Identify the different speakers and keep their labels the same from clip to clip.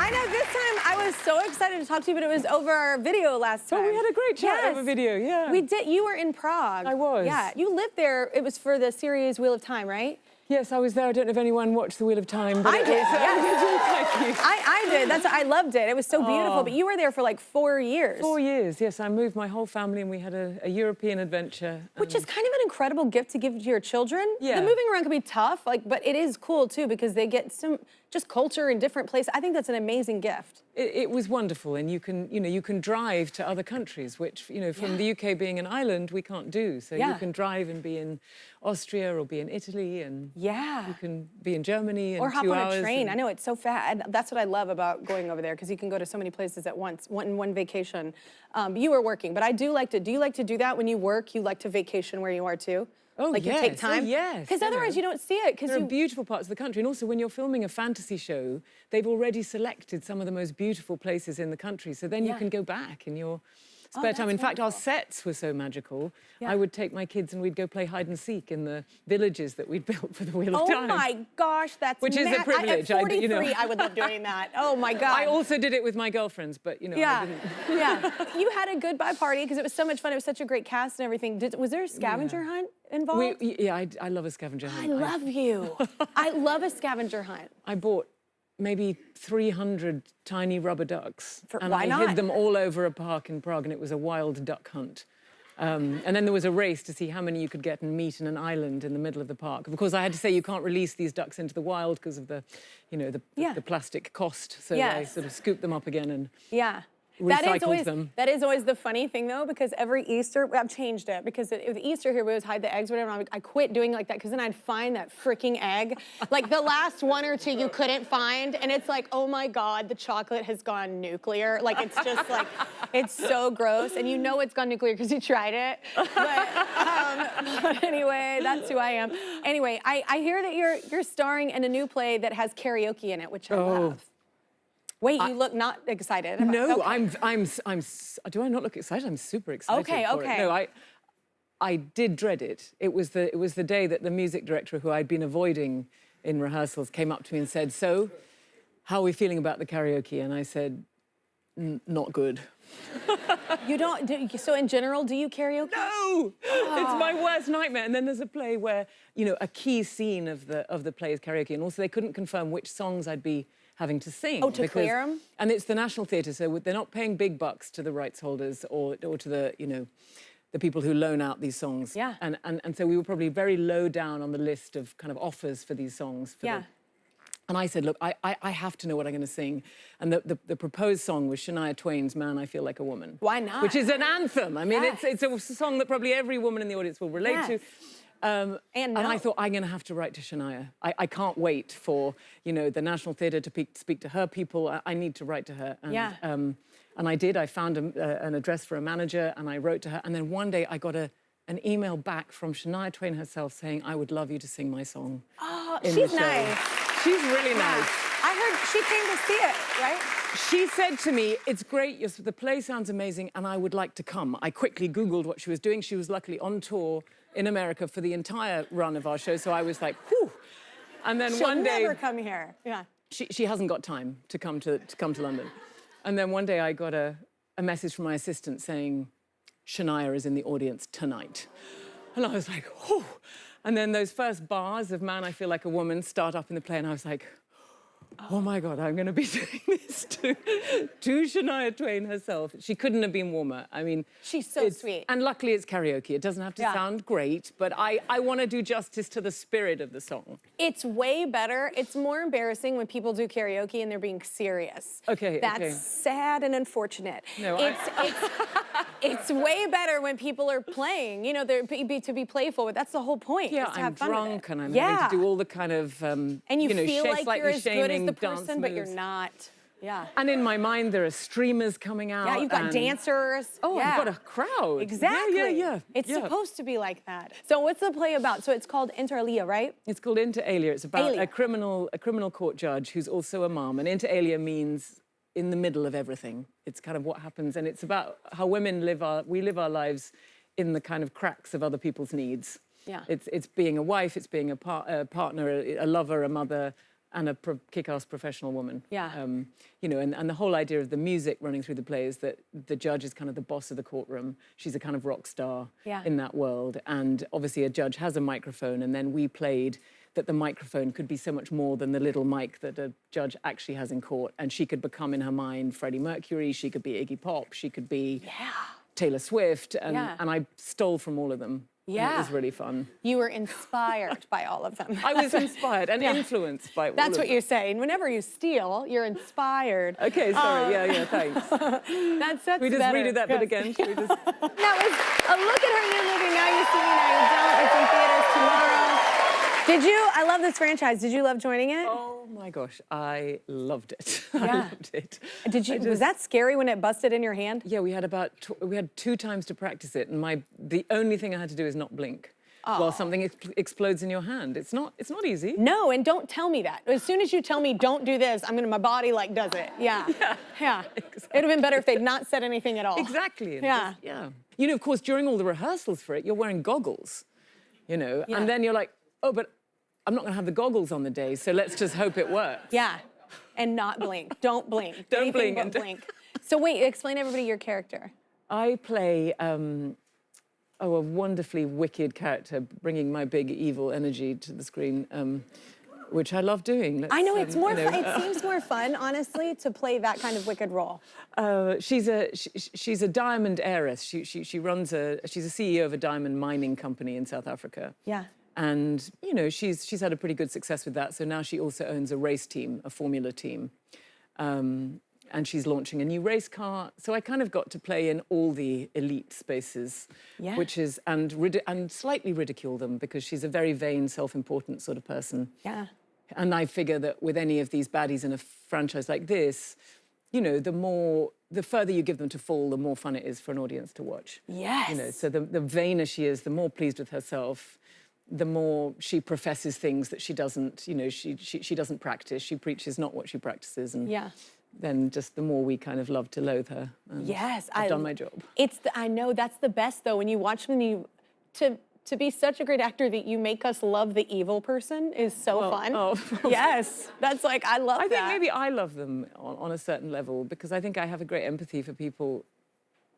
Speaker 1: I know this time I was so excited to talk to you, but it was over video last time.
Speaker 2: Oh, we had a great chat over video, yeah.
Speaker 1: We did. You were in Prague.
Speaker 2: I was.
Speaker 1: Yeah, you lived there. It was for the series Wheel of Time, right?
Speaker 2: Yes, I was there. I don't know if anyone watched The Wheel of Time, but
Speaker 1: I did.
Speaker 2: Thank you.
Speaker 1: I did. I loved it. It was so beautiful. But you were there for like 4 years.
Speaker 2: 4 years, yes. I moved my whole family and we had a European adventure.
Speaker 1: Which is kind of an incredible gift to give to your children.
Speaker 2: Yeah.
Speaker 1: The moving around can be tough, but it is cool too because they get some just culture in different places. I think that's an amazing gift.
Speaker 2: It was wonderful, and you can drive to other countries, which from the UK being an island we can't do. So you can drive and be in Austria or be in Italy, and you can be in Germany in 2 hours.
Speaker 1: Or hop on a train. I know it's so fast. That's what I love about going over there because you can go to so many places at once, in one vacation. You were working, but I do like to. Do you like to do that when you work? You like to vacation where you are too?
Speaker 2: Oh,
Speaker 1: like
Speaker 2: yes.
Speaker 1: you take time?
Speaker 2: Oh, yes.
Speaker 1: Because otherwise you don't see it.
Speaker 2: There are beautiful parts of the country. And also when you're filming a fantasy show, they've already selected some of the most beautiful places in the country. So then you can go back in your spare time. In fact, our sets were so magical. I would take my kids and we'd go play hide and seek in the villages that we'd built for the Wheel of Time.
Speaker 1: Oh my gosh, that's
Speaker 2: Which is a privilege.
Speaker 1: At 43, I would love doing that. Oh my God.
Speaker 2: I also did it with my girlfriends, but I didn't.
Speaker 1: Yeah. You had a goodbye party because it was so much fun. It was such a great cast and everything. Was there a scavenger hunt involved?
Speaker 2: I love a scavenger hunt.
Speaker 1: I love you. I love a scavenger hunt.
Speaker 2: I bought maybe 300 tiny rubber ducks. And
Speaker 1: why not?
Speaker 2: I hid them all over a park in Prague, and it was a wild duck hunt. And then there was a race to see how many you could get and meet in an island in the middle of the park. Of course, I had to say you can't release these ducks into the wild because of the, the plastic cost. So I sort of scooped them up again and recycled them.
Speaker 1: That is always the funny thing, though, because every Easter, I've changed it, because with Easter here, we always hide the eggs, whatever, and I quit doing like that, because then I'd find that freaking egg. Like, the last 1 or 2 you couldn't find, and it's like, oh my God, the chocolate has gone nuclear. Like, it's just like, it's so gross, and you know it's gone nuclear because you tried it. But anyway, that's who I am. Anyway, I hear that you're starring in a new play that has karaoke in it, which I love. Wait, you look not excited.
Speaker 2: No, I'm. Do I not look excited? I'm super excited.
Speaker 1: Okay.
Speaker 2: No, I did dread it. It was the day that the music director, who I'd been avoiding in rehearsals, came up to me and said, "So, how are we feeling about the karaoke?" And I said, "Not good."
Speaker 1: You don't. So in general, do you karaoke?
Speaker 2: No, it's my worst nightmare. And then there's a play where a key scene of the play is karaoke, and also they couldn't confirm which songs I'd be having to sing.
Speaker 1: Oh, to clear them?
Speaker 2: And it's the National Theatre, so they're not paying big bucks to the rights holders or to the, the people who loan out these songs.
Speaker 1: Yeah.
Speaker 2: And so we were probably very low down on the list of kind of offers for these songs. And I said, look, I have to know what I'm going to sing. And the proposed song was Shania Twain's Man, I Feel Like a Woman.
Speaker 1: Why not?
Speaker 2: Which is an anthem. I mean, it's a song that probably every woman in the audience will relate to. And I thought, I'm going to have to write to Shania. I can't wait for, the National Theatre to speak to her people. I need to write to her. And, and I did. I found an address for a manager, and I wrote to her. And then one day I got an email back from Shania Twain herself saying, I would love you to sing my song.
Speaker 1: Oh, she's nice.
Speaker 2: She's really nice.
Speaker 1: I heard she came to see it, right?
Speaker 2: She said to me, it's great, the play sounds amazing, and I would like to come. I quickly Googled what she was doing. She was luckily on tour in America for the entire run of our show, so I was like, whew. And then one day...
Speaker 1: She'll never come here,
Speaker 2: She hasn't got time to come to London. And then one day I got a message from my assistant saying, Shania is in the audience tonight. And I was like, whew. And then those first bars of Man, I Feel Like a Woman start up in the play, and I was like, oh my God, I'm going to be doing this to Shania Twain herself. She couldn't have been warmer. I mean...
Speaker 1: She's so sweet.
Speaker 2: And luckily it's karaoke. It doesn't have to sound great, but I want to do justice to the spirit of the song.
Speaker 1: It's way better. It's more embarrassing when people do karaoke and they're being serious. That's sad and unfortunate.
Speaker 2: No,
Speaker 1: it's way better when people are playing, to be playful. But that's the whole point.
Speaker 2: Yeah, I'm drunk and I'm having to do all the kind of,
Speaker 1: and you feel like you're as good as the person, but
Speaker 2: moves.
Speaker 1: you're not. Yeah.
Speaker 2: And in my mind, there are streamers coming out.
Speaker 1: Yeah, you've got dancers.
Speaker 2: Oh, I've got a crowd.
Speaker 1: Exactly.
Speaker 2: Yeah.
Speaker 1: It's supposed to be like that. So what's the play about? So it's called Inter alia, right?
Speaker 2: It's called Inter alia. It's about a criminal court judge who's also a mom. And Inter alia means in the middle of everything. It's kind of what happens. And it's about how women live our lives in the kind of cracks of other people's needs.
Speaker 1: Yeah.
Speaker 2: It's being a wife, it's being a partner, a lover, a mother, and a kick-ass professional woman.
Speaker 1: Yeah.
Speaker 2: You know, and the whole idea of the music running through the play is that the judge is kind of the boss of the courtroom. She's a kind of rock star in that world. And obviously a judge has a microphone, and then we played that the microphone could be so much more than the little mic that a judge actually has in court. And she could become, in her mind, Freddie Mercury, she could be Iggy Pop, she could be Taylor Swift, and I stole from all of them.
Speaker 1: Yeah.
Speaker 2: And it was really fun.
Speaker 1: You were inspired by all of them.
Speaker 2: I was inspired and influenced by all
Speaker 1: That's
Speaker 2: of
Speaker 1: what
Speaker 2: them.
Speaker 1: you're saying. Whenever you steal, you're inspired.
Speaker 2: Okay, sorry. Yeah, thanks.
Speaker 1: That's
Speaker 2: we just
Speaker 1: better.
Speaker 2: redo that bit again. Should we just...
Speaker 1: That was a look at her new movie, Now You See Me, Now You Don't. It's in theaters tomorrow. I love this franchise. Did you love joining it?
Speaker 2: Oh my gosh, I loved it. I loved it.
Speaker 1: Was that scary when it busted in your hand?
Speaker 2: Yeah, we had 2 times to practice it, and the only thing I had to do is not blink while something explodes in your hand. It's not easy.
Speaker 1: No, and don't tell me that. As soon as you tell me don't do this, my body like does it. Yeah. Exactly. It would have been better if they'd not said anything at all.
Speaker 2: Exactly.
Speaker 1: Yeah.
Speaker 2: You know, of course, during all the rehearsals for it, you're wearing goggles, you know, and then you're like, oh, but I'm not going to have the goggles on the day, so let's just hope it works.
Speaker 1: Yeah, and not blink. Don't blink.
Speaker 2: Don't blink.
Speaker 1: But blink. So wait, explain everybody your character.
Speaker 2: I play a wonderfully wicked character, bringing my big evil energy to the screen, which I love doing.
Speaker 1: I know, it's more fun. It seems more fun, honestly, to play that kind of wicked role.
Speaker 2: She's a diamond heiress. She's a CEO of a diamond mining company in South Africa.
Speaker 1: Yeah.
Speaker 2: And, you know, she's had a pretty good success with that. So now she also owns a race team, a formula team. And she's launching a new race car. So I kind of got to play in all the elite spaces, which is, and slightly ridicule them, because she's a very vain, self-important sort of person.
Speaker 1: Yeah.
Speaker 2: And I figure that with any of these baddies in a franchise like this, you know, the further you give them to fall, the more fun it is for an audience to watch.
Speaker 1: Yes.
Speaker 2: You know, so the vainer she is, the more pleased with herself, the more she professes things that she doesn't, you know, she doesn't practice. She preaches not what she practices, and then just the more we kind of love to loathe her.
Speaker 1: Yes,
Speaker 2: I've done my job.
Speaker 1: I know that's the best though, when you watch them. To be such a great actor that you make us love the evil person is so fun. Yes, that's like, I love that.
Speaker 2: I think maybe I love them on a certain level, because I think I have a great empathy for people.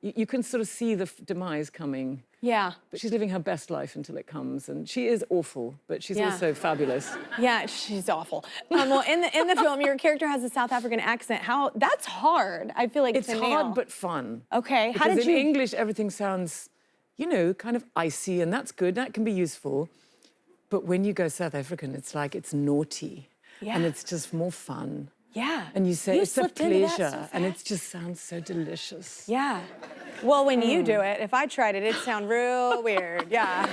Speaker 2: You can sort of see the demise coming.
Speaker 1: Yeah.
Speaker 2: But she's living her best life until it comes, and she is awful, but she's also fabulous.
Speaker 1: Yeah, she's awful. Well, in the film, your character has a South African accent. That's hard. I feel like
Speaker 2: it's hard but fun.
Speaker 1: Okay,
Speaker 2: because in English everything sounds, you know, kind of icy, and that's good. That can be useful. But when you go South African, it's like it's naughty, and it's just more fun.
Speaker 1: Yeah.
Speaker 2: And you say it's a pleasure, and it just sounds so delicious.
Speaker 1: Yeah. Well, when you do it, if I tried it, it'd sound real weird. Yeah.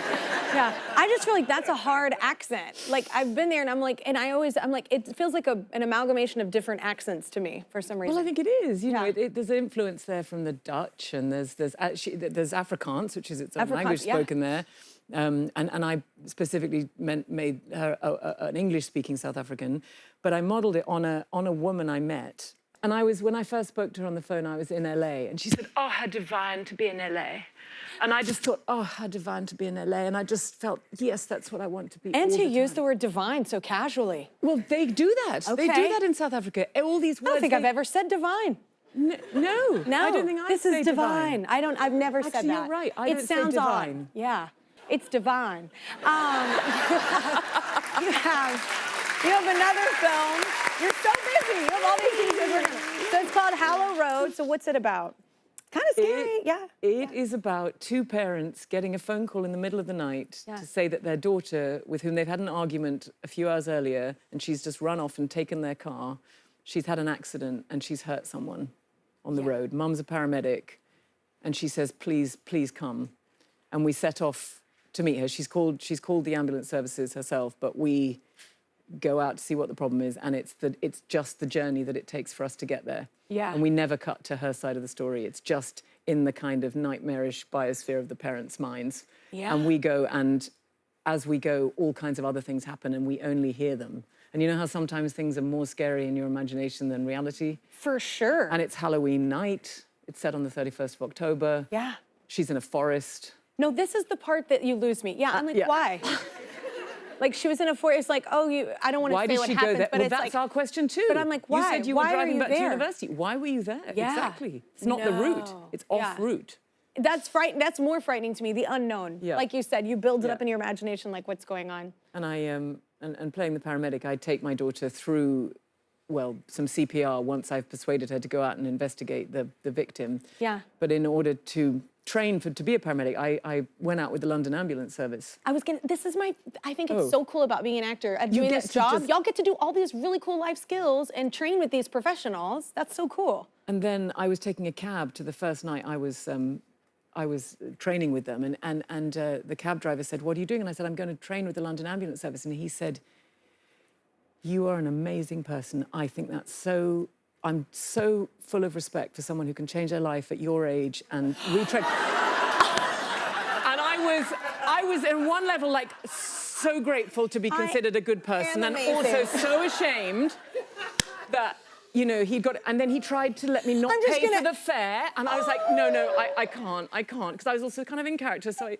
Speaker 1: Yeah. I just feel like that's a hard accent. Like, I've been there, and I'm like, it feels like an amalgamation of different accents to me for some reason.
Speaker 2: Well, I think it is. You know, there's an influence there from the Dutch, and there's Afrikaans, which is its own language spoken there. And I specifically made her an English-speaking South African, but I modelled it on a woman I met. And when I first spoke to her on the phone, I was in LA, and she said, "Oh, how divine to be in LA." And I just thought, oh, how divine to be in LA. And I just felt, yes, that's what I want to be.
Speaker 1: And to use the word divine so casually.
Speaker 2: Well, they do that.
Speaker 1: Okay.
Speaker 2: They do that in South Africa. All these words.
Speaker 1: I don't think I've ever said divine.
Speaker 2: No, I don't think
Speaker 1: this is divine. I've never said that.
Speaker 2: You're right. I don't
Speaker 1: sounds
Speaker 2: say divine.
Speaker 1: Odd. Yeah, it's divine. You have another film. You're so busy. You have all these things to work on. So it's called Hallow Road. So what's it about? Kind of scary,
Speaker 2: It is about 2 parents getting a phone call in the middle of the night to say that their daughter, with whom they've had an argument a few hours earlier, and she's just run off and taken their car, she's had an accident and she's hurt someone on the road. Mum's a paramedic, and she says, please, please come. And we set off to meet her. She's called the ambulance services herself, but we go out to see what the problem is, and it's just the journey that it takes for us to get there. Yeah. And we never cut to her side of the story. It's just in the kind of nightmarish biosphere of the parents' minds. Yeah. And we go, and as we go, all kinds of other things happen, and we only hear them. And you know how sometimes things are more scary in your imagination than reality?
Speaker 1: For sure.
Speaker 2: And it's Halloween night. It's set on the 31st of October.
Speaker 1: Yeah. She's
Speaker 2: in a forest.
Speaker 1: No, this is the part that you lose me. Yeah, I'm like, why? Like she was in a fort. It's like, oh, I don't want to
Speaker 2: Why
Speaker 1: say
Speaker 2: did
Speaker 1: what
Speaker 2: she
Speaker 1: happens,
Speaker 2: go there?
Speaker 1: but
Speaker 2: Well,
Speaker 1: it's
Speaker 2: that's
Speaker 1: like,
Speaker 2: our question too.
Speaker 1: But I'm like, why?
Speaker 2: You said you were
Speaker 1: Why are
Speaker 2: driving
Speaker 1: you
Speaker 2: back to
Speaker 1: there?
Speaker 2: university. Why were you there?
Speaker 1: Yeah.
Speaker 2: Exactly. It's not the route. It's off route.
Speaker 1: That's That's more frightening to me. The unknown.
Speaker 2: Yeah.
Speaker 1: Like you said, you build it up in your imagination, like what's going on.
Speaker 2: And I and playing the paramedic, I take my daughter through, well, some CPR once I've persuaded her to go out and investigate the victim.
Speaker 1: Yeah.
Speaker 2: But in order to train to be a paramedic, I went out with the London Ambulance Service.
Speaker 1: This is I think it's so cool about being an actor. At doing this job, y'all get to do all these really cool life skills and train with these professionals. That's so cool.
Speaker 2: And then I was taking a cab to the first night I was training with them, and the cab driver said, "What are you doing?" And I said, "I'm going to train with the London Ambulance Service." And he said, "You are an amazing person. I think that's so. I'm so full of respect for someone who can change their life at your age and retrain." And I was in one level like so grateful to be considered a good person, and also so ashamed that. You know, and then he tried to let me not pay for the fare, and I was like, no, I can't, because I was also kind of in character, so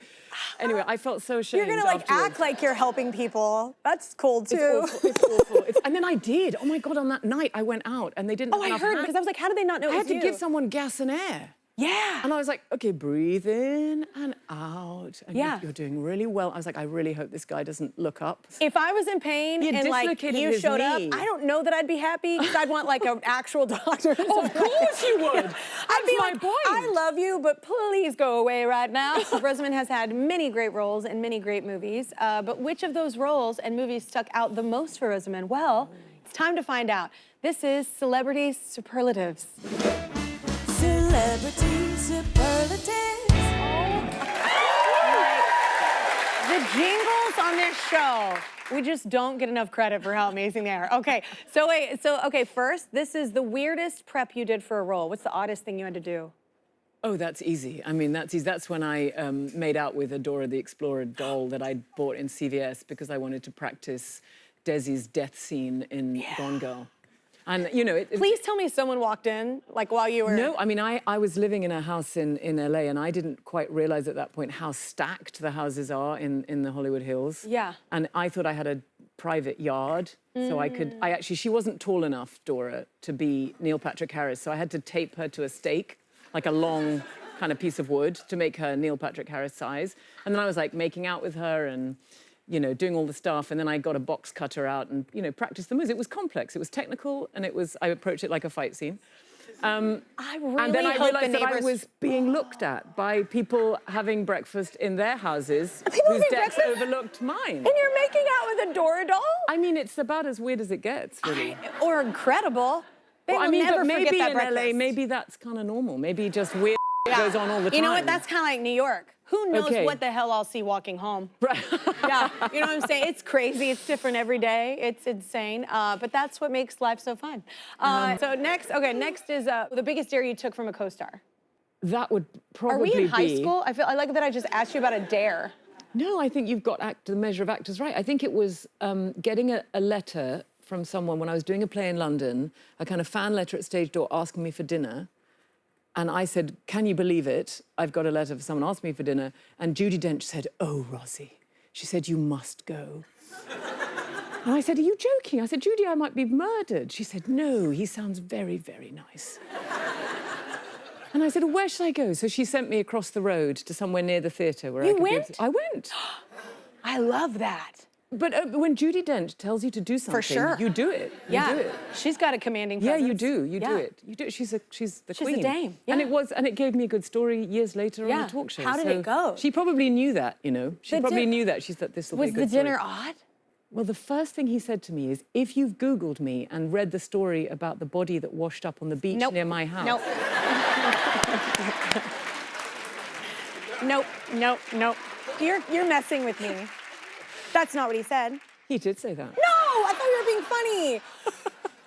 Speaker 2: anyway, I felt so ashamed.
Speaker 1: You're gonna like act like you're helping people. That's cool too.
Speaker 2: It's awful. And then I did. Oh my God, on that night I went out and they didn't have enough
Speaker 1: I heard, because I was like, how did they not know it was you?
Speaker 2: I had to give someone gas and air.
Speaker 1: Yeah.
Speaker 2: And I was like, okay, breathe in and out. And you're doing really well. I was like, I really hope this guy doesn't look up.
Speaker 1: If I was in pain and like you showed up, I don't know that I'd be happy, because I'd want like an actual doctor.
Speaker 2: Of course you would.
Speaker 1: I'd be like, I love you, but please go away right now. Rosamund has had many great roles in many great movies, but which of those roles and movies stuck out the most for Rosamund? Well, it's time to find out. This is Celebrity Superlatives. Celebrity Superlatives. The jingles on this show, we just don't get enough credit for how amazing they are. Okay, first, this is the weirdest prep you did for a role. What's the oddest thing you had to do?
Speaker 2: Oh, that's easy. I mean, that's easy. That's when I made out with a Dora the Explorer doll that I'd bought in CVS because I wanted to practice Desi's death scene in Gone Girl. And, you know...
Speaker 1: Please tell me someone walked in, like, while you were...
Speaker 2: No, I mean, I was living in a house in LA, and I didn't quite realize at that point how stacked the houses are in the Hollywood Hills.
Speaker 1: Yeah.
Speaker 2: And I thought I had a private yard, so I could... she wasn't tall enough, Dora, to be Neil Patrick Harris, so I had to tape her to a stake, like a long kind of piece of wood, to make her Neil Patrick Harris size. And then I was, like, making out with her and... you know, doing all the stuff, and then I got a box cutter out and, you know, practiced the moves. It was complex, it was technical, and I approached it like a fight scene.
Speaker 1: I really
Speaker 2: and then I
Speaker 1: hope
Speaker 2: realized
Speaker 1: the
Speaker 2: that I
Speaker 1: neighbors...
Speaker 2: was being looked at by people having breakfast in their houses whose decks overlooked mine.
Speaker 1: And you're making out with a Dora doll?
Speaker 2: I mean, it's about as weird as it gets, really.
Speaker 1: Or incredible. They will never
Speaker 2: but maybe
Speaker 1: forget that
Speaker 2: in
Speaker 1: breakfast.
Speaker 2: LA, maybe that's kind of normal. Maybe just weird goes on all the time.
Speaker 1: You know what? That's kind of like New York. Who knows what the hell I'll see walking home? Right. Yeah, you know what I'm saying? It's crazy. It's different every day. It's insane. But that's what makes life so fun. So next is the biggest dare you took from a co-star.
Speaker 2: That would probably be...
Speaker 1: Are we in high school? I like that I just asked you about a dare.
Speaker 2: No, I think you've got the measure of actors right. I think it was getting a letter from someone when I was doing a play in London, a kind of fan letter at stage door asking me for dinner. And I said, can you believe it? I've got a letter for someone asking me for dinner. And Judi Dench said, oh, Rosie. She said, you must go. And I said, are you joking? I said, Judi, I might be murdered. She said, no, he sounds very, very nice. And I said, well, where should I go? So she sent me across the road to somewhere near the theatre where I could
Speaker 1: went?
Speaker 2: I went.
Speaker 1: I love that.
Speaker 2: But when Judi Dench tells you to do something, you do it. You do it.
Speaker 1: She's got a commanding presence.
Speaker 2: Yeah, you do. You do it. You do. She's the queen.
Speaker 1: She's a dame. Yeah.
Speaker 2: And it gave me a good story years later on a talk show.
Speaker 1: How did it go?
Speaker 2: She probably knew that, you know. She probably knew that. She thought this will be a good story.
Speaker 1: Was the dinner odd?
Speaker 2: Well, the first thing he said to me is, if you've Googled me and read the story about the body that washed up on the beach near my house.
Speaker 1: Nope. You're messing with me. That's not what he said.
Speaker 2: He did say that.
Speaker 1: No, I thought you were being funny.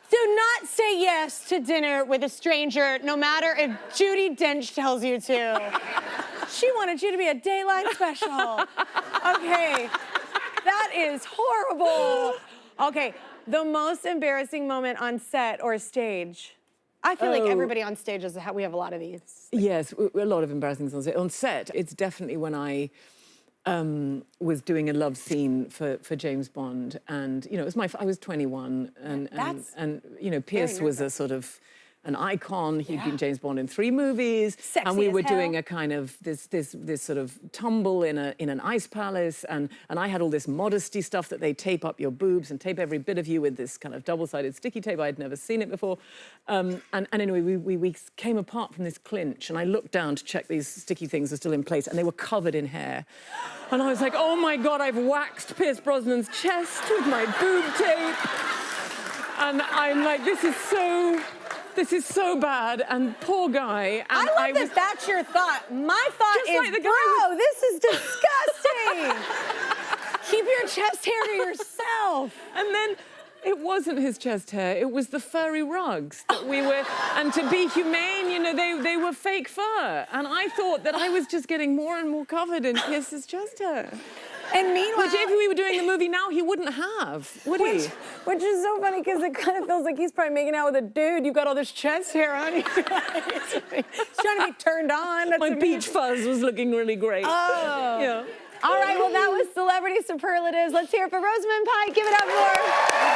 Speaker 1: Do not say yes to dinner with a stranger, no matter if Judi Dench tells you to. She wanted you to be a Dayline special. Okay, that is horrible. Okay, the most embarrassing moment on set or stage. I feel like everybody on stage we have a lot of these.
Speaker 2: Yes, a lot of embarrassing things on set. On set, it's definitely when I was doing a love scene for James Bond, and you know, it was I was 21, and you know, Pierce was a sort of an icon. He'd been James Bond in 3 movies,
Speaker 1: Sexy
Speaker 2: and we
Speaker 1: as
Speaker 2: were
Speaker 1: hell.
Speaker 2: doing a kind of this sort of tumble in an ice palace, and I had all this modesty stuff that they tape up your boobs and tape every bit of you with this kind of double-sided sticky tape. I'd never seen it before, and anyway, we came apart from this clinch, and I looked down to check these sticky things were still in place, and they were covered in hair, and I was like, oh my God, I've waxed Pierce Brosnan's chest with my boob tape, and I'm like, this is so bad, and poor guy. And
Speaker 1: I love that that's your thought. My thought
Speaker 2: Just
Speaker 1: is,
Speaker 2: like the guy
Speaker 1: bro, this is disgusting. Keep your chest hair to yourself.
Speaker 2: And then it wasn't his chest hair, it was the furry rugs that we were, and to be humane, you know, they were fake fur. And I thought that I was just getting more and more covered in Pierce's chest hair.
Speaker 1: And meanwhile,
Speaker 2: Which if we were doing the movie now, he wouldn't have, would he?
Speaker 1: Which is so funny because it kind of feels like he's probably making out with a dude. You've got all this chest hair on you. He's trying to be turned on. That's
Speaker 2: My
Speaker 1: amazing.
Speaker 2: peach fuzz was looking really great.
Speaker 1: Oh.
Speaker 2: Yeah.
Speaker 1: All right, well, that was Celebrity Superlatives. Let's hear it for Rosamund Pike. Give it up for her.